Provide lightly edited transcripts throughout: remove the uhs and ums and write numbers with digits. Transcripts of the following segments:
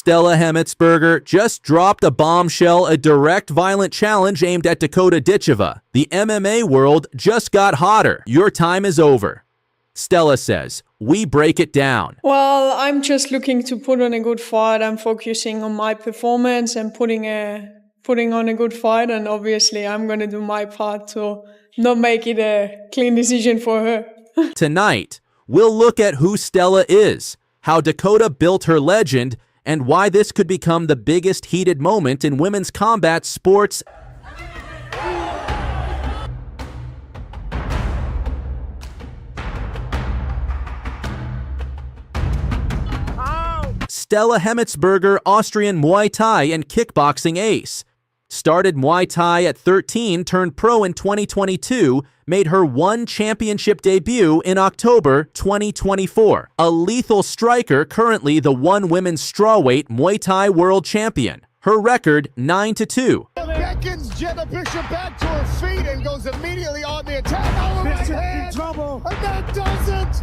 Stella Hemetsberger just dropped a bombshell, a direct violent challenge aimed at Dakota Ditcheva. The MMA world just got hotter. Your time is over. Stella says, we break it down. Well, I'm just looking to put on a good fight. I'm focusing on my performance and putting on a good fight. And obviously, I'm going to do my part to not make it a clean decision for her. Tonight, we'll look at who Stella is, how Dakota built her legend, and why this could become the biggest heated moment in women's combat sports. Stella Hemetsberger, Austrian Muay Thai and kickboxing ace. Started Muay Thai at 13, turned pro in 2022, made her one championship debut in October 2024. A lethal striker, currently the one women's strawweight Muay Thai world champion. Her record, 9-2. Beckons Jenna Bishop back to her feet and goes immediately on the attack. Oh, right hand, and that does it.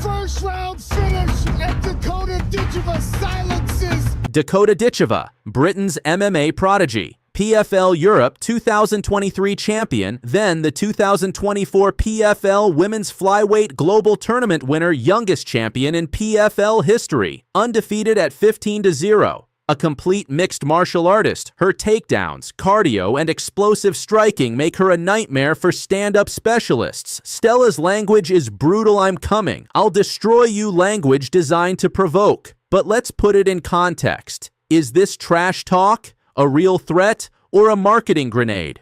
First round finish, and Dakota Ditcheva silences. Dakota Ditcheva, Britain's MMA prodigy. PFL Europe 2023 champion, then the 2024 PFL Women's Flyweight Global Tournament winner, youngest champion in PFL history, undefeated at 15-0. A complete mixed martial artist, her takedowns, cardio, and explosive striking make her a nightmare for stand-up specialists. Stella's language is brutal. I'm coming. I'll destroy you language designed to provoke. But let's put it in context. Is this trash talk, a real threat, or a marketing grenade?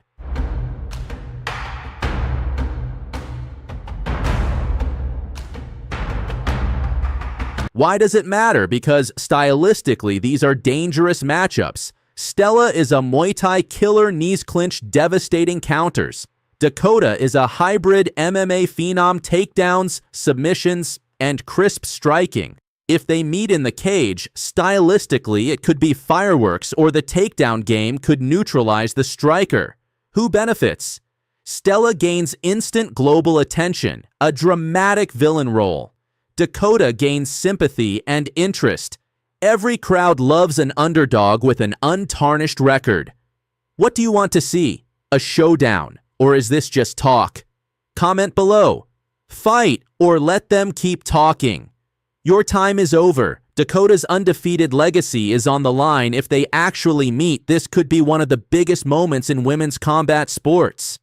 Why does it matter? Because stylistically, these are dangerous matchups. Stella is a Muay Thai killer, knees clinch, devastating counters. Dakota is a hybrid MMA phenom, takedowns, submissions, and crisp striking. If they meet in the cage, stylistically, it could be fireworks, or the takedown game could neutralize the striker. Who benefits? Stella gains instant global attention, a dramatic villain role. Dakota gains sympathy and interest. Every crowd loves an underdog with an untarnished record. What do you want to see? A showdown? Or is this just talk? Comment below. Fight, or let them keep talking. Your time is over. Dakota's undefeated legacy is on the line. If they actually meet, this could be one of the biggest moments in women's combat sports.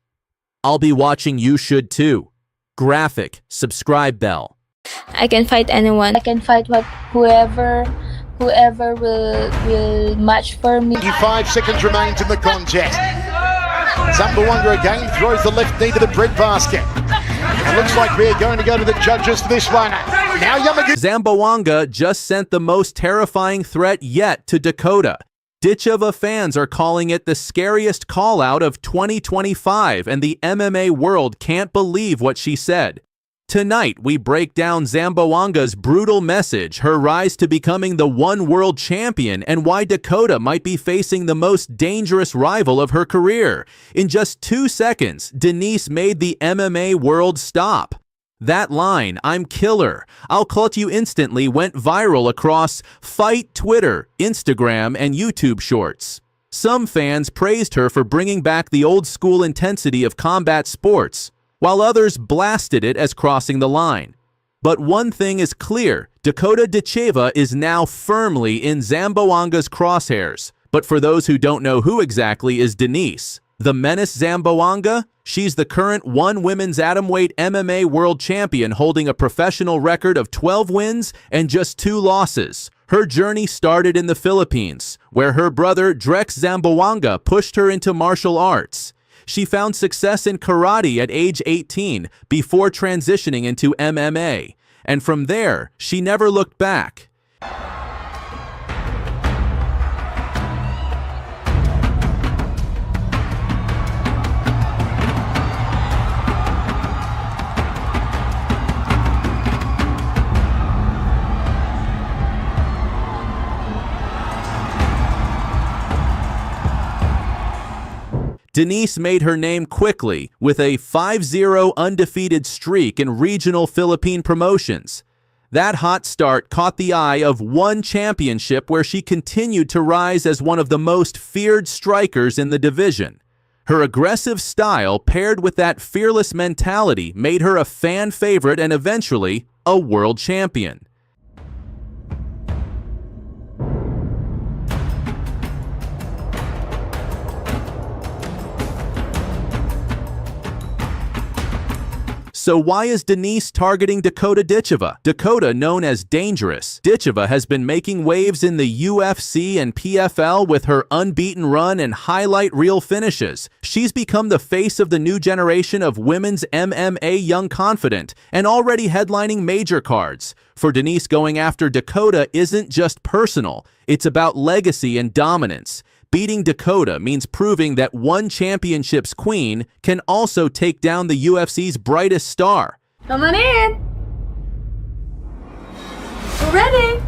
I'll be watching, you should too. Graphic, subscribe bell. I can fight anyone. I can fight whoever will match for me. 5 seconds remains in the contest. Zamboanga again throws the left knee to the bread basket. It looks like we're going to go to the judges for this one. Now Zamboanga just sent the most terrifying threat yet to Dakota. Ditcheva fans are calling it the scariest call-out of 2025, and the MMA world can't believe what she said. Tonight, we break down Zamboanga's brutal message, her rise to becoming the one world champion, and why Dakota might be facing the most dangerous rival of her career. In just 2 seconds, Denise made the MMA world stop. That line, "I'm killer, I'll clutch you instantly," went viral across Fight Twitter, Instagram, and YouTube shorts. Some fans praised her for bringing back the old school intensity of combat sports, while others blasted it as crossing the line. But one thing is clear, Dakota Ditcheva is now firmly in Zamboanga's crosshairs. But for those who don't know, who exactly is Denise? The menace Zamboanga? She's the current one women's atomweight MMA world champion, holding a professional record of 12 wins and just 2 losses. Her journey started in the Philippines, where her brother Drex Zamboanga pushed her into martial arts. She found success in karate at age 18 before transitioning into MMA, and from there, she never looked back. Denise made her name quickly with a 5-0 undefeated streak in regional Philippine promotions. That hot start caught the eye of one championship where she continued to rise as one of the most feared strikers in the division. Her aggressive style paired with that fearless mentality made her a fan favorite and eventually a world champion. So why is Denise targeting Dakota Ditcheva? Dakota, known as dangerous, Ditcheva has been making waves in the UFC and PFL with her unbeaten run and highlight reel finishes. She's become the face of the new generation of women's MMA young confident and already headlining major cards. For Denise, going after Dakota isn't just personal, it's about legacy and dominance. Beating Dakota means proving that one championship's queen can also take down the UFC's brightest star. Come on in. We're ready.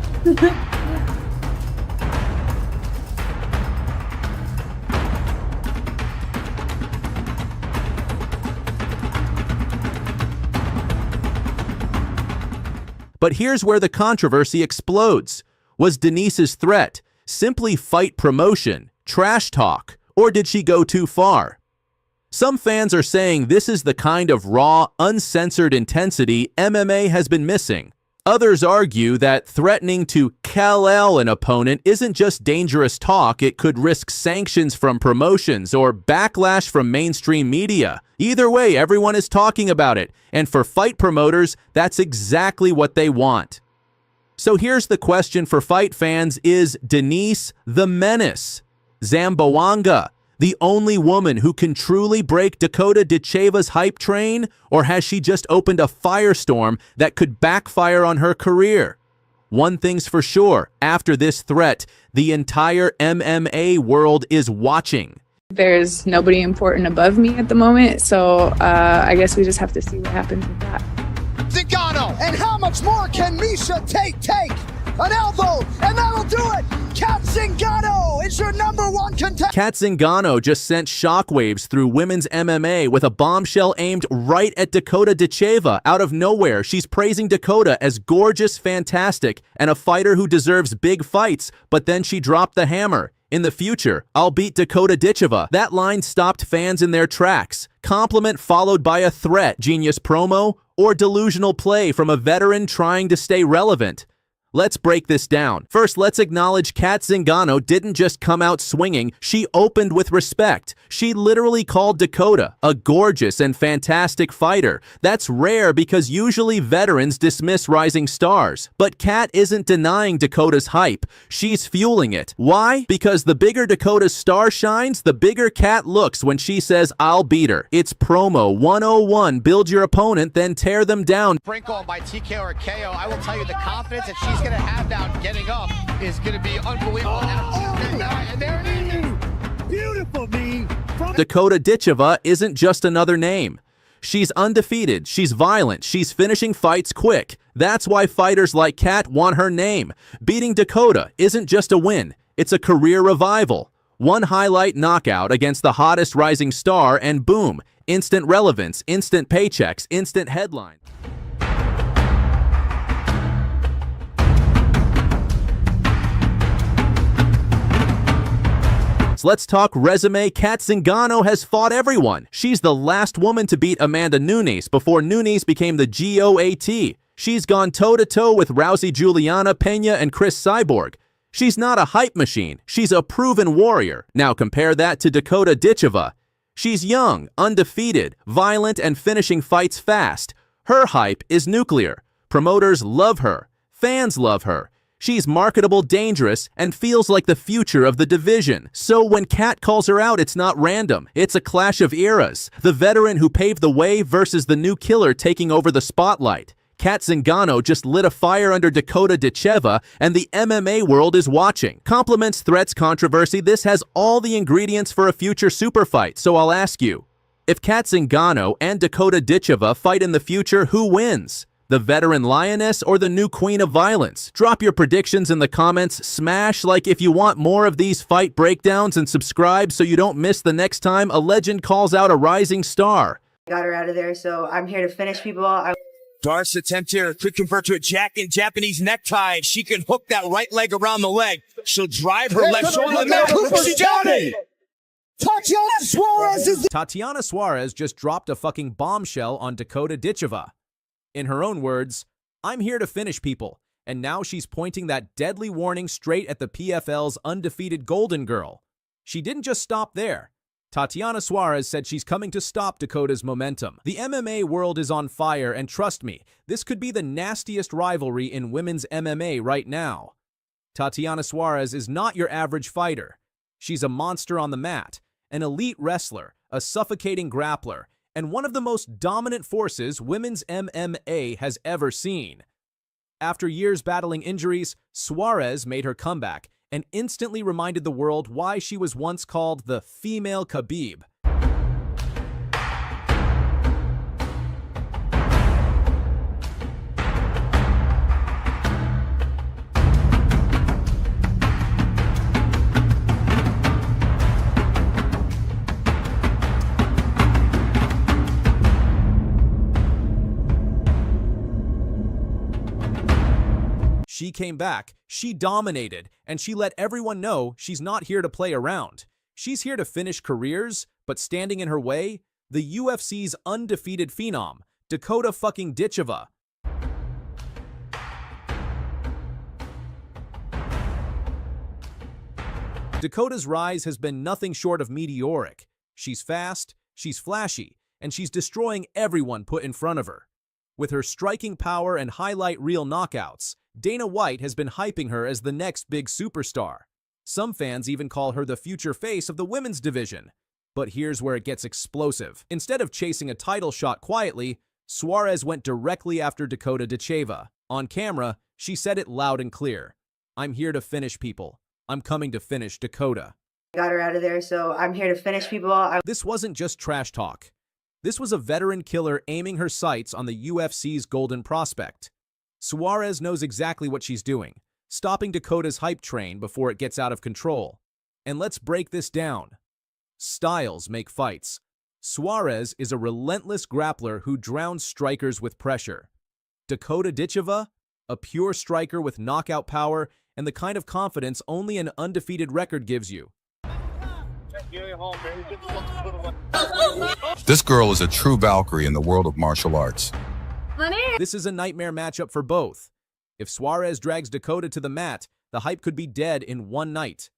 But here's where the controversy explodes. Was Denise's threat simply fight promotion, trash talk, or did she go too far? Some fans are saying this is the kind of raw, uncensored intensity MMA has been missing. Others argue that threatening to kill an opponent isn't just dangerous talk, it could risk sanctions from promotions or backlash from mainstream media. Either way, everyone is talking about it, and for fight promoters, that's exactly what they want. So here's the question for fight fans: is Denise the menace, Zamboanga, the only woman who can truly break Dakota Ditcheva's hype train, or has she just opened a firestorm that could backfire on her career? One thing's for sure, after this threat, the entire MMA world is watching. There's nobody important above me at the moment, so I guess we just have to see what happens with that. Zingano, and how much more can Misha take? An elbow, and that'll do it! Cat Zingano is your #1 contender. Cat Zingano just sent shockwaves through women's MMA with a bombshell aimed right at Dakota Ditcheva. Out of nowhere, she's praising Dakota as gorgeous, fantastic, and a fighter who deserves big fights, but then she dropped the hammer. In the future, I'll beat Dakota Ditcheva. That line stopped fans in their tracks. Compliment followed by a threat, genius promo, or delusional play from a veteran trying to stay relevant. Let's break this down. First, let's acknowledge Cat Zingano didn't just come out swinging, she opened with respect. She literally called Dakota a gorgeous and fantastic fighter. That's rare because usually veterans dismiss rising stars. But Cat isn't denying Dakota's hype. She's fueling it. Why? Because the bigger Dakota's star shines, the bigger Cat looks when she says, "I'll beat her." It's promo 101. Build your opponent, then tear them down. Sprinkle by TKO or KO. I will tell you the confidence that she's going to have now getting up is going to be unbelievable. And there it is. Beautiful knee from Dakota Ditcheva isn't just another name. She's undefeated, she's violent, she's finishing fights quick. That's why fighters like Cat want her name. Beating Dakota isn't just a win, it's a career revival. One highlight knockout against the hottest rising star and boom, instant relevance, instant paychecks, instant headline. Let's talk resume. Cat Zingano has fought everyone. She's the last woman to beat Amanda Nunes before Nunes became the GOAT. She's gone toe-to-toe with Rousey, Juliana, Pena, and Chris Cyborg. She's not a hype machine. She's a proven warrior. Now compare that to Dakota Ditcheva. She's young, undefeated, violent, and finishing fights fast. Her hype is nuclear. Promoters love her. Fans love her. She's marketable, dangerous, and feels like the future of the division. So when Cat calls her out, it's not random. It's a clash of eras. The veteran who paved the way versus the new killer taking over the spotlight. Cat Zingano just lit a fire under Dakota Ditcheva, and the MMA world is watching. Compliments, threats, controversy, this has all the ingredients for a future super fight. So I'll ask you, if Cat Zingano and Dakota Ditcheva fight in the future, who wins? The veteran lioness or the new queen of violence? Drop your predictions in the comments, smash like if you want more of these fight breakdowns, and subscribe so you don't miss the next time a legend calls out a rising star. Got her out of there, so I'm here to finish people. Darce attempt here, could convert to a Japanese necktie. She can hook that right leg around the leg. She'll drive her left shoulder. She got it! Tatiana Suarez just dropped a fucking bombshell on Dakota Ditcheva. In her own words, "I'm here to finish people," and now she's pointing that deadly warning straight at the PFL's undefeated Golden Girl. She didn't just stop there. Tatiana Suarez said she's coming to stop Dakota's momentum. The MMA world is on fire, and trust me, this could be the nastiest rivalry in women's MMA right now. Tatiana Suarez is not your average fighter. She's a monster on the mat, an elite wrestler, a suffocating grappler, and one of the most dominant forces women's MMA has ever seen. After years battling injuries, Suarez made her comeback and instantly reminded the world why she was once called the female Khabib. She came back, she dominated, and she let everyone know she's not here to play around. She's here to finish careers, but standing in her way, the UFC's undefeated phenom, Dakota fucking Ditcheva. Dakota's rise has been nothing short of meteoric. She's fast, she's flashy, and she's destroying everyone put in front of her. With her striking power and highlight reel knockouts, Dana White has been hyping her as the next big superstar. Some fans even call her the future face of the women's division. But here's where it gets explosive. Instead of chasing a title shot quietly, Suarez went directly after Dakota Ditcheva. On camera, she said it loud and clear. "I'm here to finish people. I'm coming to finish Dakota." Got her out of there, so I'm here to finish people. This wasn't just trash talk. This was a veteran killer aiming her sights on the UFC's golden prospect. Suarez knows exactly what she's doing, stopping Dakota's hype train before it gets out of control. And let's break this down. Styles make fights. Suarez is a relentless grappler who drowns strikers with pressure. Dakota Ditcheva, a pure striker with knockout power and the kind of confidence only an undefeated record gives you. This girl is a true Valkyrie in the world of martial arts. This is a nightmare matchup for both. If Suarez drags Dakota to the mat, the hype could be dead in one night.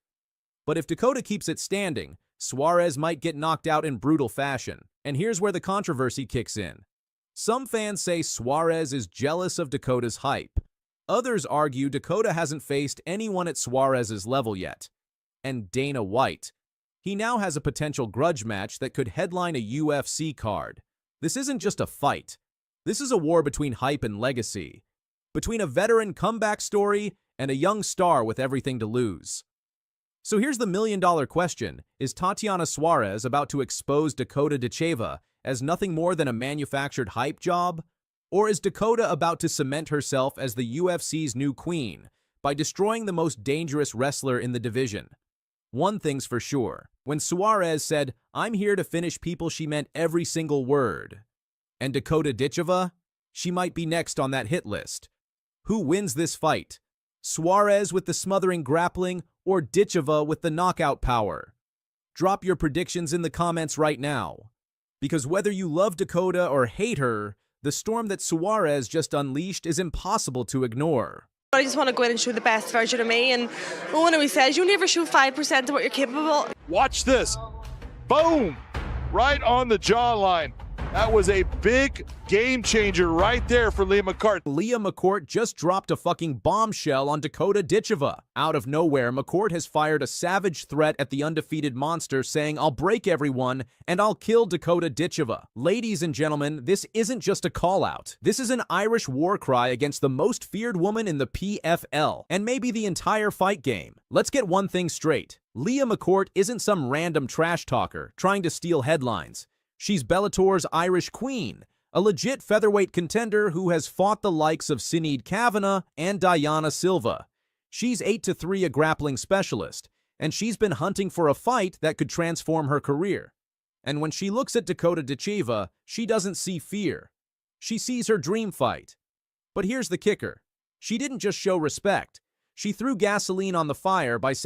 But if Dakota keeps it standing, Suarez might get knocked out in brutal fashion. And here's where the controversy kicks in. Some fans say Suarez is jealous of Dakota's hype. Others argue Dakota hasn't faced anyone at Suarez's level yet. And Dana White. He now has a potential grudge match that could headline a UFC card. This isn't just a fight. This is a war between hype and legacy. Between a veteran comeback story and a young star with everything to lose. So here's the million-dollar question. Is Tatiana Suarez about to expose Dakota Ditcheva as nothing more than a manufactured hype job? Or is Dakota about to cement herself as the UFC's new queen by destroying the most dangerous wrestler in the division? One thing's for sure. When Suarez said, "I'm here to finish people," she meant every single word. And Dakota Ditcheva? She might be next on that hit list. Who wins this fight? Suarez with the smothering grappling or Ditcheva with the knockout power? Drop your predictions in the comments right now. Because whether you love Dakota or hate her, the storm that Suarez just unleashed is impossible to ignore. I just want to go in and show the best version of me, and one always says, you never show 5% of what you're capable of. Watch this. Boom! Right on the jawline. That was a big game changer right there for Leah McCourt. Leah McCourt just dropped a fucking bombshell on Dakota Ditcheva. Out of nowhere, McCourt has fired a savage threat at the undefeated monster, saying, "I'll break everyone and I'll kill Dakota Ditcheva." Ladies and gentlemen, this isn't just a call-out. This is an Irish war cry against the most feared woman in the PFL, and maybe the entire fight game. Let's get one thing straight. Leah McCourt isn't some random trash talker trying to steal headlines. She's Bellator's Irish queen, a legit featherweight contender who has fought the likes of Sinead Kavanagh and Diana Silva. She's 8-3 a grappling specialist, and she's been hunting for a fight that could transform her career. And when she looks at Dakota Ditcheva, she doesn't see fear. She sees her dream fight. But here's the kicker. She didn't just show respect. She threw gasoline on the fire by saying